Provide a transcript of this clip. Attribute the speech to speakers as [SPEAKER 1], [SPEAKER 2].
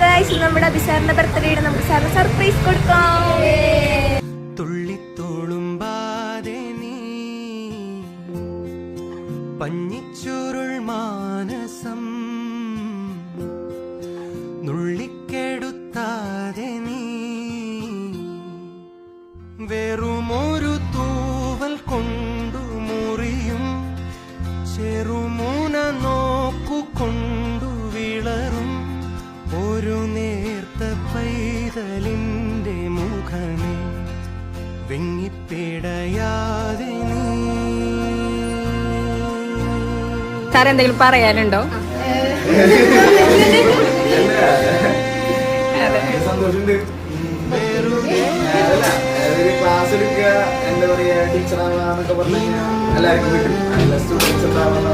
[SPEAKER 1] Guys, നമ്മുടെ അഭിസാറിന്റെ ബർത്ത്ഡേയുടെ നമുക്ക് സാറിന് സർപ്രൈസ് കൊടുക്കാം.
[SPEAKER 2] തുള്ളിത്തോളുമ്പാതെ നീ പഞ്ഞിച്ചുരുൾ മാനസം നുള്ളിക്കെടുത്താതെ നീ വെറുമൊരു തൂവൽ കൊണ്ടു മുറിയും ചെറുമൂന നോക്കുകൊണ്ടു വിളറും ഒരു നേർത്ത പൈതലിന്റെ മുഖമേ വെങ്ങിപ്പിടയാതെ നീ.
[SPEAKER 3] സാർ എന്തെങ്കിലും പറയാനുണ്ടോ?
[SPEAKER 4] സന്തോഷമുണ്ട്. ക്ലാസ് എടുക്കുക, എന്താ പറയാ, ടീച്ചറാവാന്നൊക്കെ പറഞ്ഞു കഴിഞ്ഞാൽ എല്ലാവർക്കും കിട്ടും. നല്ല സ്റ്റുഡൻസ് ഉണ്ടാവുന്ന